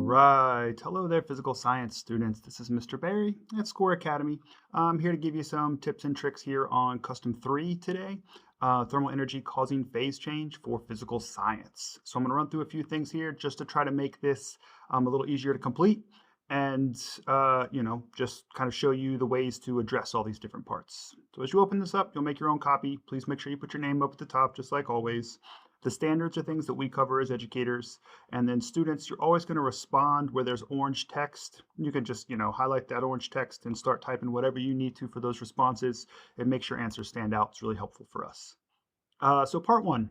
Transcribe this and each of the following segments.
right. Hello there, physical science students. This is Mr. Barry at Score Academy. I'm here to give you some tips and tricks here on Custom 3 today, thermal energy causing phase change for physical science. So I'm going to run through a few things here just to try to make this a little easier to complete and, just kind of show you the ways to address all these different parts. So as you open this up, you'll make your own copy. Please make sure you put your name up at the top, just like always. The standards are things that we cover as educators. And then students, you're always going to respond where there's orange text. You can just, highlight that orange text and start typing whatever you need to for those responses. It makes your answers stand out. It's really helpful for us. So part one.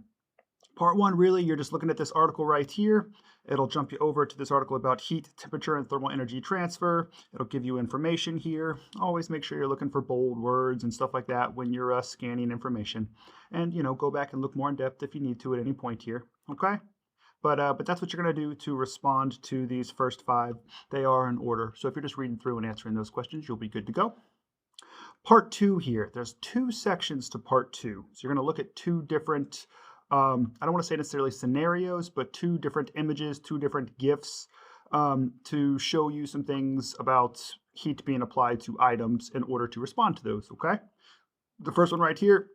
Part one, really, you're just looking at this article right here. It'll jump you over to this article about heat, temperature, and thermal energy transfer. It'll give you information here. Always make sure you're looking for bold words and stuff like that when you're scanning information. And, go back and look more in depth if you need to at any point here, okay? But that's what you're going to do to respond to these first five. They are in order. So if you're just reading through and answering those questions, you'll be good to go. Part two here, there's two sections to part two. So you're going to look at two different I don't want to say necessarily scenarios, but two different images, two different GIFs to show you some things about heat being applied to items in order to respond to those, okay? The first one right here,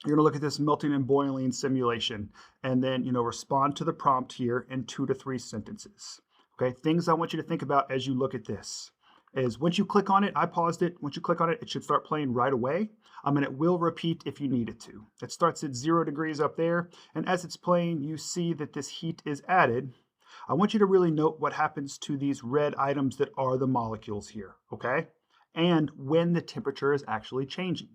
you're going to look at this melting and boiling simulation and then, respond to the prompt here in 2 to 3 sentences, okay? Things I want you to think about as you look at this is once you click on it, I paused it. Once you click on it, it should start playing right away. And it will repeat if you need it to. It starts at 0 degrees up there. And as it's playing, you see that this heat is added. I want you to really note what happens to these red items that are the molecules here, okay? And when the temperature is actually changing.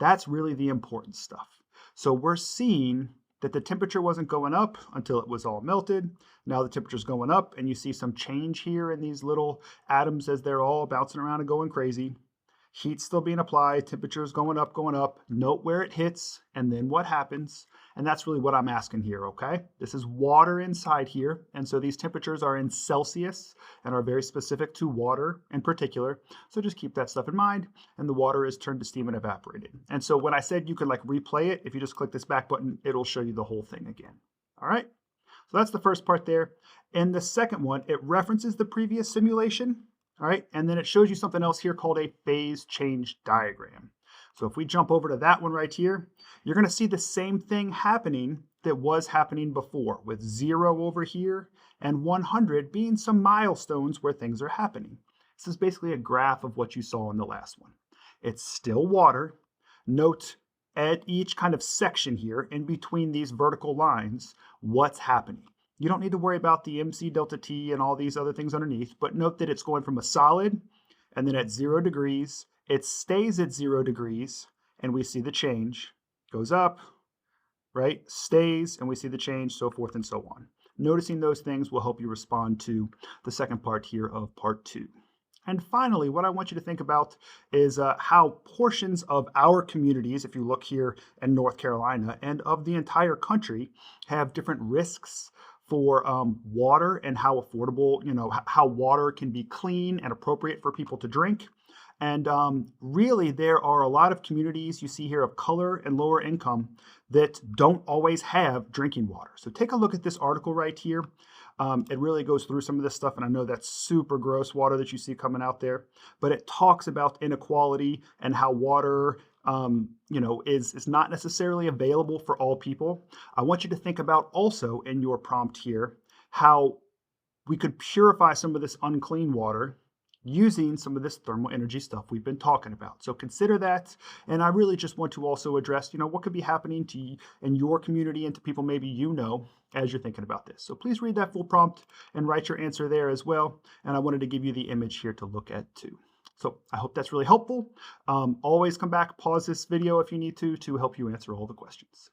That's really the important stuff. So we're seeing that the temperature wasn't going up until it was all melted. Now the temperature's going up and you see some change here in these little atoms as they're all bouncing around and going crazy. Heat's still being applied, temperature's going up. Note where it hits and then what happens. And that's really what I'm asking here, okay? This is water inside here. And so these temperatures are in Celsius and are very specific to water in particular. So just keep that stuff in mind. And the water is turned to steam and evaporated. And so when I said you could replay it, if you just click this back button, it'll show you the whole thing again. All right? So that's the first part there. And the second one, it references the previous simulation. All right, and then it shows you something else here called a phase change diagram. So if we jump over to that one right here, you're going to see the same thing happening that was happening before with 0 over here and 100 being some milestones where things are happening. This is basically a graph of what you saw in the last one. It's still water. Note at each kind of section here in between these vertical lines, what's happening. You don't need to worry about the MC delta T and all these other things underneath, but note that it's going from a solid and then at 0 degrees, it stays at 0 degrees and we see the change, goes up, right, stays, and we see the change, so forth and so on. Noticing those things will help you respond to the second part here of part 2. And finally, what I want you to think about is how portions of our communities, if you look here in North Carolina, and of the entire country, have different risks for water and how affordable, how water can be clean and appropriate for people to drink. And really, there are a lot of communities you see here of color and lower income that don't always have drinking water. So take a look at this article right here. It really goes through some of this stuff, and I know that's super gross water that you see coming out there, but it talks about inequality and how water is not necessarily available for all people. I want you to think about also in your prompt here how we could purify some of this unclean water using some of this thermal energy stuff we've been talking about. So consider that. And I really just want to also address, what could be happening to you in your community and to people maybe as you're thinking about this. So please read that full prompt and write your answer there as well. And I wanted to give you the image here to look at too. So I hope that's really helpful. Always come back, pause this video if you need to help you answer all the questions.